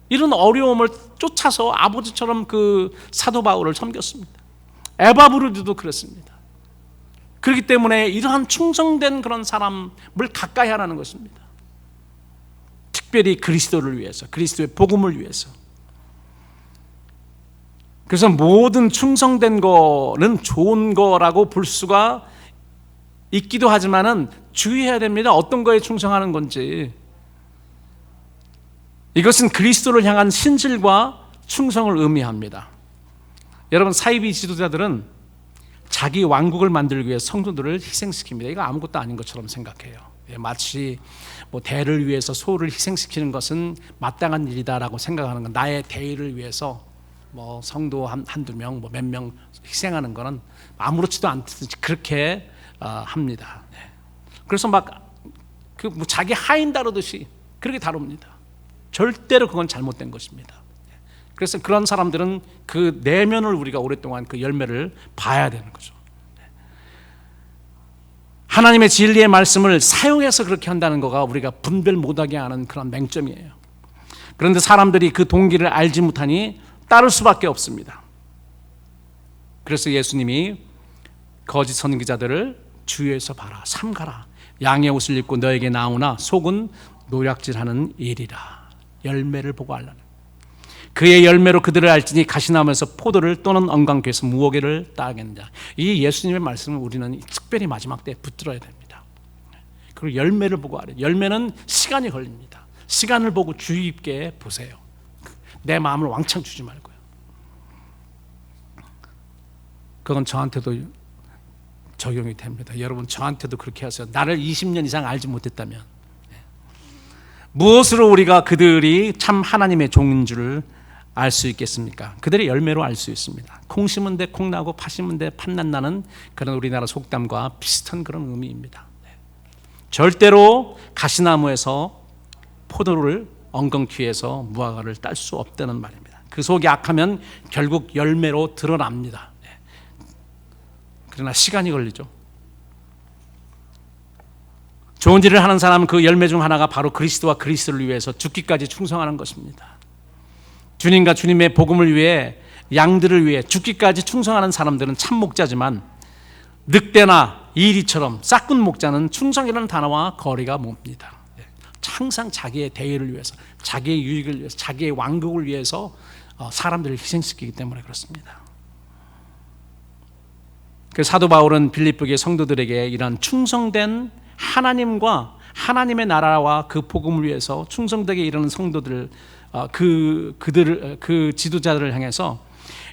이런 어려움을 쫓아서 아버지처럼 그 사도 바울을 섬겼습니다. 에바브로디도 그랬습니다. 그렇기 때문에 이러한 충성된 그런 사람을 가까이 하라는 것입니다. 특별히 그리스도를 위해서, 그리스도의 복음을 위해서. 그래서 모든 충성된 거는 좋은 거라고 볼 수가 있기도 하지만은 주의해야 됩니다. 어떤 거에 충성하는 건지. 이것은 그리스도를 향한 신실과 충성을 의미합니다. 여러분, 사이비 지도자들은 자기 왕국을 만들기 위해 성도들을 희생시킵니다. 이거 아무것도 아닌 것처럼 생각해요. 마치 뭐 대를 위해서 소를 희생시키는 것은 마땅한 일이다라고 생각하는 건, 나의 대의를 위해서 뭐 성도 한두 명, 뭐 몇 명 희생하는 거는 아무렇지도 않듯이 그렇게 합니다. 그래서 막 그 뭐 자기 하인 다루듯이 그렇게 다룹니다. 절대로 그건 잘못된 것입니다. 그래서 그런 사람들은 그 내면을 우리가 오랫동안 그 열매를 봐야 되는 거죠. 하나님의 진리의 말씀을 사용해서 그렇게 한다는 거가 우리가 분별 못하게 하는 그런 맹점이에요. 그런데 사람들이 그 동기를 알지 못하니 따를 수밖에 없습니다. 그래서 예수님이 거짓 선지자들을 주위에서 봐라, 삼가라. 양의 옷을 입고 너에게 나오나 속은 노략질하는 일이라. 열매를 보고 알라는. 그의 열매로 그들을 알지니 가시나무에서 포도를 또는 엉겅퀴에서 무화과를 따겠느냐. 이 예수님의 말씀을 우리는 특별히 마지막 때에 붙들어야 됩니다. 그리고 열매를 보고 알아요. 열매는 시간이 걸립니다. 시간을 보고 주의 깊게 보세요. 내 마음을 왕창 주지 말고요. 그건 저한테도 적용이 됩니다. 여러분, 저한테도 그렇게 하세요. 나를 20년 이상 알지 못했다면 무엇으로 우리가 그들이 참 하나님의 종인 줄을 알 수 있겠습니까? 그들의 열매로 알 수 있습니다. 콩 심은 데 콩 나고 팥 심은 데 팥 난다는 그런 우리나라 속담과 비슷한 그런 의미입니다. 절대로 가시나무에서 포도를 엉겅퀴에서 무화과를 딸 수 없다는 말입니다. 그 속이 악하면 결국 열매로 드러납니다. 그러나 시간이 걸리죠. 좋은 일을 하는 사람은 그 열매 중 하나가 바로 그리스도와 그리스도를 위해서 죽기까지 충성하는 것입니다. 주님과 주님의 복음을 위해, 양들을 위해 죽기까지 충성하는 사람들은 참 목자지만 늑대나 이리처럼 싹군 목자는 충성이라는 단어와 거리가 멉니다. 항상 자기의 대의를 위해서, 자기의 유익을 위해서, 자기의 왕국을 위해서 사람들을 희생시키기 때문에 그렇습니다. 그 사도 바울은 빌립보의 성도들에게 이런 충성된 하나님과 하나님의 나라와 그 복음을 위해서 충성되게 이르는 성도들, 그 지도자들을 향해서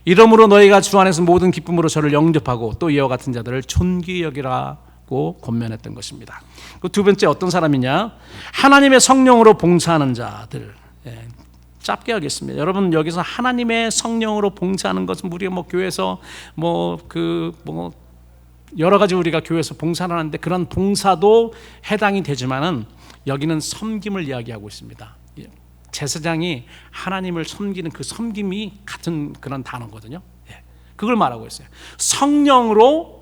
이러므로 너희가 주 안에서 모든 기쁨으로 저를 영접하고 또 이와 같은 자들을 존귀히 여기라고 받고 권면했던 것입니다. 그 두 번째 어떤 사람이냐? 하나님의 성령으로 봉사하는 자들. 짧게 하겠습니다. 여러분 여기서 하나님의 성령으로 봉사하는 것은 우리가 교회에서 여러 가지 우리가 교회에서 봉사를 하는데 그런 봉사도 해당이 되지만은 여기는 섬김을 이야기하고 있습니다. 제사장이 하나님을 섬기는 그 섬김이 같은 그런 단어거든요. 그걸 말하고 있어요. 성령으로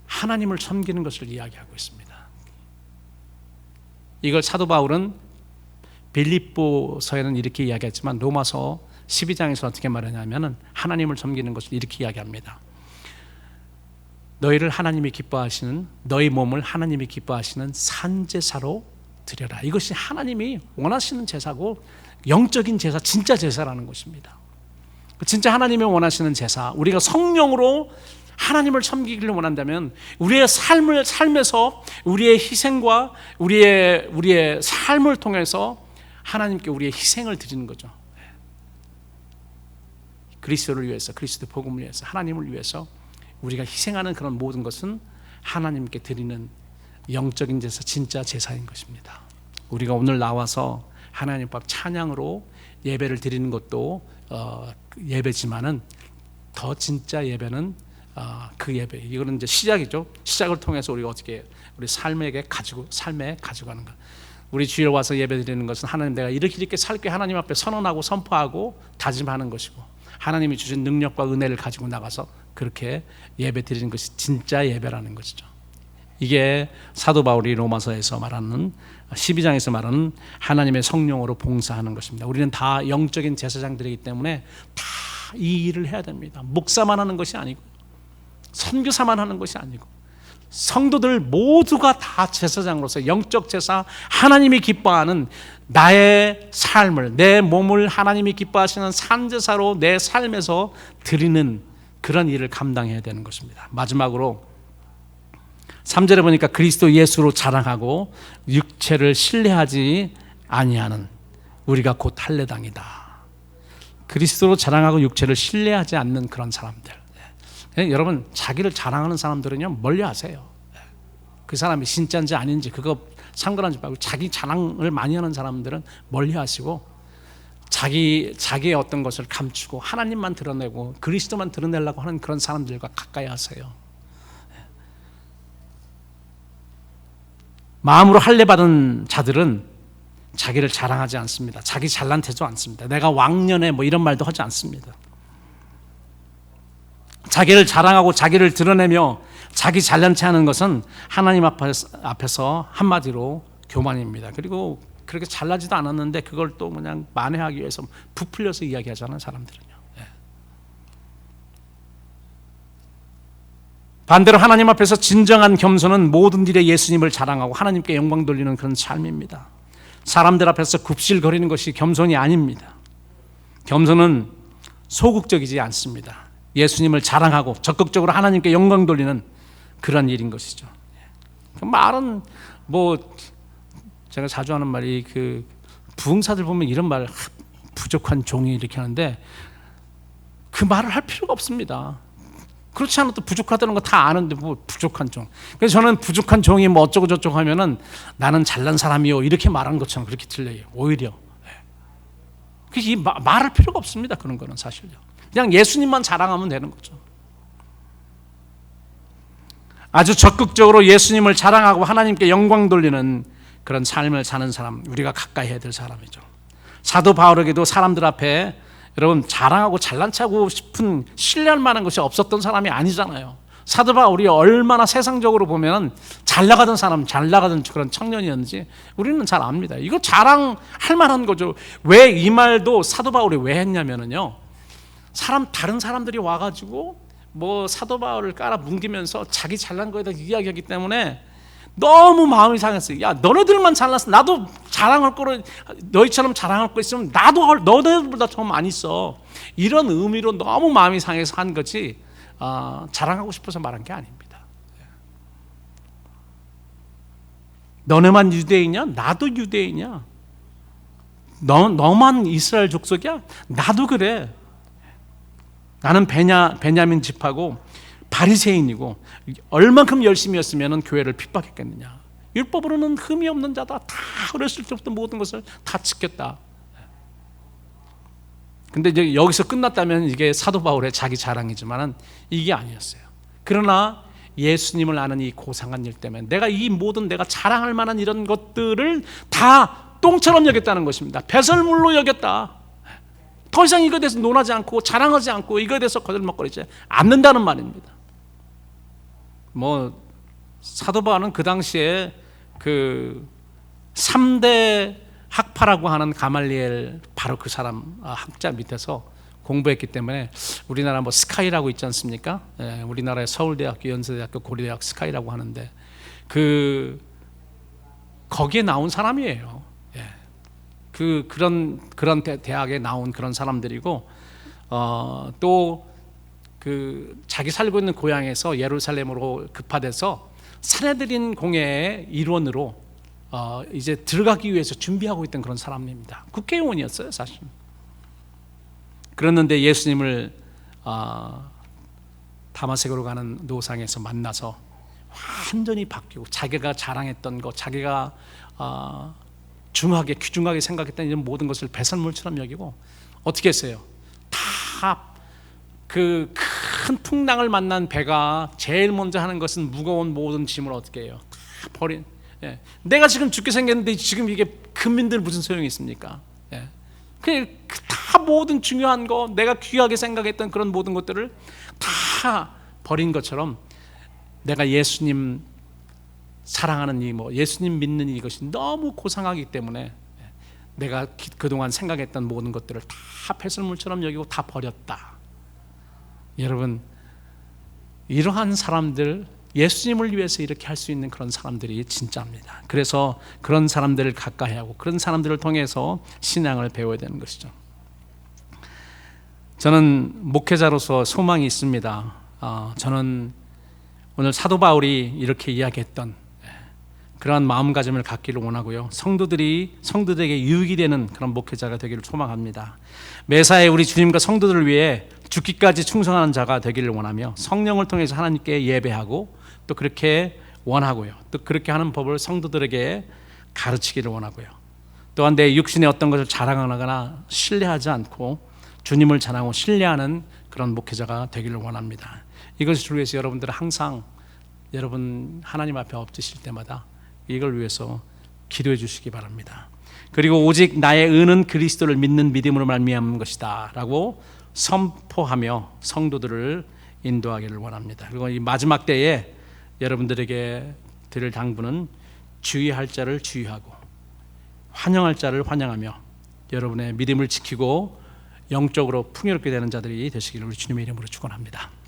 하나님을 섬기는 것을 이야기하고 있습니다. 이걸 사도 바울은 빌립보서에는 이렇게 이야기했지만 로마서 12장에서 어떻게 말하냐면은 하나님을 섬기는 것을 이렇게 이야기합니다. 너희를 하나님이 기뻐하시는 너희 몸을 하나님이 기뻐하시는 산제사로 드려라. 이것이 하나님이 원하시는 제사고 영적인 제사, 진짜 제사라는 것입니다. 진짜 하나님이 원하시는 제사, 우리가 성령으로 하나님을 섬기기를 원한다면 우리의 삶에서 우리의 희생과 우리의 삶을 통해서 하나님께 우리의 희생을 드리는 거죠. 그리스도를 위해서, 그리스도 복음을 위해서, 하나님을 위해서 우리가 희생하는 그런 모든 것은 하나님께 드리는 영적인 제사, 진짜 제사인 것입니다. 우리가 오늘 나와서 하나님 앞 찬양으로 예배를 드리는 것도 예배지만은 더 진짜 예배는 그 예배. 이거는 이제 시작이죠. 시작을 통해서 우리가 어떻게 우리 삶에 가지고 가는 것. 우리 주일 와서 예배 드리는 것은 하나님 내가 이렇게 살게 하나님 앞에 선언하고 선포하고 다짐하는 것이고 하나님이 주신 능력과 은혜를 가지고 나가서 그렇게 예배 드리는 것이 진짜 예배라는 것이죠. 이게 사도 바울이 로마서에서 말하는 12장에서 말하는 하나님의 성령으로 봉사하는 것입니다. 우리는 다 영적인 제사장들이기 때문에 다 이 일을 해야 됩니다. 목사만 하는 것이 아니고 선교사만 하는 것이 아니고 성도들 모두가 다 제사장으로서 영적 제사, 하나님이 기뻐하는 나의 삶을, 내 몸을 하나님이 기뻐하시는 산제사로 내 삶에서 드리는 그런 일을 감당해야 되는 것입니다. 마지막으로 3절에 보니까 그리스도 예수로 자랑하고 육체를 신뢰하지 아니하는 우리가 곧 할례당이다. 그리스도로 자랑하고 육체를 신뢰하지 않는 그런 사람들. 여러분 자기를 자랑하는 사람들은요 멀리하세요. 그 사람이 진짜인지 아닌지 그거 상관하지 말고 자기 자랑을 많이 하는 사람들은 멀리하시고 자기의 어떤 것을 감추고 하나님만 드러내고 그리스도만 드러내려고 하는 그런 사람들과 가까이 하세요. 마음으로 할례 받은 자들은 자기를 자랑하지 않습니다. 자기 잘난 체도 않습니다. 내가 왕년에 이런 말도 하지 않습니다. 자기를 자랑하고 자기를 드러내며 자기 잘난 체 하는 것은 하나님 앞에서 한마디로 교만입니다. 그리고 그렇게 잘나지도 않았는데 그걸 또 그냥 만회하기 위해서 부풀려서 이야기하잖아요, 사람들은요. 반대로 하나님 앞에서 진정한 겸손은 모든 일에 예수님을 자랑하고 하나님께 영광 돌리는 그런 삶입니다. 사람들 앞에서 굽실거리는 것이 겸손이 아닙니다. 겸손은 소극적이지 않습니다. 예수님을 자랑하고 적극적으로 하나님께 영광 돌리는 그런 일인 것이죠. 말은 제가 자주 하는 말이 부흥사들 보면 이런 말 부족한 종이 이렇게 하는데 그 말을 할 필요가 없습니다. 그렇지 않아도 부족하다는 거 다 아는데 부족한 종. 그래서 저는 부족한 종이 어쩌고 저쩌고 하면은 나는 잘난 사람이요 이렇게 말하는 것처럼 그렇게 들려요. 오히려. 그래서 말할 필요가 없습니다. 그런 거는 사실요. 그냥 예수님만 자랑하면 되는 거죠. 아주 적극적으로 예수님을 자랑하고 하나님께 영광 돌리는 그런 삶을 사는 사람, 우리가 가까이 해야 될 사람이죠. 사도 바울에게도 사람들 앞에 여러분 자랑하고 잘난 척하고 싶은 신뢰할 만한 것이 없었던 사람이 아니잖아요. 사도 바울이 얼마나 세상적으로 보면 잘 나가던 사람, 잘 나가던 그런 청년이었는지 우리는 잘 압니다. 이거 자랑할 만한 거죠. 왜 이 말도 사도 바울이 왜 했냐면요, 다른 사람들이 와가지고 사도 바울을 깔아 뭉기면서 자기 잘난 거에다 이야기하기 때문에 너무 마음이 상했어요. 야, 너네들만 잘났어. 나도 자랑할 거로, 너희처럼 자랑할 거 있으면 나도 너네들보다 더 많이 있어. 이런 의미로 너무 마음이 상해서 한 거지 자랑하고 싶어서 말한 게 아닙니다. 너네만 유대인이냐? 나도 유대인이야. 너만 이스라엘 족속이야? 나도 그래. 나는 베냐민 집하고 바리새인이고 얼만큼 열심히 했으면 교회를 핍박했겠느냐. 율법으로는 흠이 없는 자다. 다 어렸을 때부터 모든 것을 다 지켰다. 근데 이제 여기서 끝났다면 이게 사도 바울의 자기 자랑이지만은 이게 아니었어요. 그러나 예수님을 아는 이 고상한 일 때문에 내가 자랑할 만한 이런 것들을 다 똥처럼 여겼다는 것입니다. 배설물로 여겼다. 더 이상 이거에 대해서 논하지 않고 자랑하지 않고 이거에 대해서 거들먹거리지 않는다는 말입니다. 사도 바울은 그 당시에 그 3대 학파라고 하는 가말리엘, 바로 그 사람 학자 밑에서 공부했기 때문에, 우리나라 스카이라고 있지 않습니까? 우리나라의 서울대학교, 연세대학교, 고려대학 스카이라고 하는데 거기에 나온 사람이에요. 그런 대학에 나온 그런 사람들이고, 또 자기 살고 있는 고향에서 예루살렘으로 급파돼서 산헤드린 공회의 일원으로 이제 들어가기 위해서 준비하고 있던 그런 사람입니다. 국회의원이었어요, 사실. 그랬는데 예수님을 다마섹으로 가는 노상에서 만나서 완전히 바뀌고, 자기가 자랑했던 것, 자기가 귀중하게 생각했던 이런 모든 것을 배설물처럼 여기고, 어떻게 했어요? 다 그 큰 풍랑을 만난 배가 제일 먼저 하는 것은 무거운 모든 짐을 어떻게 해요? 다 버린. 내가 지금 죽게 생겼는데 지금 이게 금민들 무슨 소용이 있습니까? 다 모든 중요한 거, 내가 귀하게 생각했던 그런 모든 것들을 다 버린 것처럼, 내가 예수님 사랑하는 예수님 믿는 이것이 너무 고상하기 때문에 내가 그동안 생각했던 모든 것들을 다 배설물처럼 여기고 다 버렸다. 여러분, 이러한 사람들, 예수님을 위해서 이렇게 할 수 있는 그런 사람들이 진짜입니다. 그래서 그런 사람들을 가까이 하고 그런 사람들을 통해서 신앙을 배워야 되는 것이죠. 저는 목회자로서 소망이 있습니다. 저는 오늘 사도 바울이 이렇게 이야기했던 그러한 마음가짐을 갖기를 원하고요. 성도들에게 유익이 되는 그런 목회자가 되기를 소망합니다. 매사에 우리 주님과 성도들을 위해 죽기까지 충성하는 자가 되기를 원하며, 성령을 통해서 하나님께 예배하고 또 그렇게 원하고요. 또 그렇게 하는 법을 성도들에게 가르치기를 원하고요. 또한 내 육신의 어떤 것을 자랑하거나 신뢰하지 않고 주님을 자랑하고 신뢰하는 그런 목회자가 되기를 원합니다. 이것을 주를 위해서 여러분들은 항상 여러분 하나님 앞에 엎드실 때마다 이걸 위해서 기도해 주시기 바랍니다. 그리고 오직 나의 의는 그리스도를 믿는 믿음으로 말미암은 것이다 라고 선포하며 성도들을 인도하기를 원합니다. 그리고 이 마지막 때에 여러분들에게 드릴 당부는, 주의할 자를 주의하고 환영할 자를 환영하며 여러분의 믿음을 지키고 영적으로 풍요롭게 되는 자들이 되시기를 우리 주님의 이름으로 축원합니다.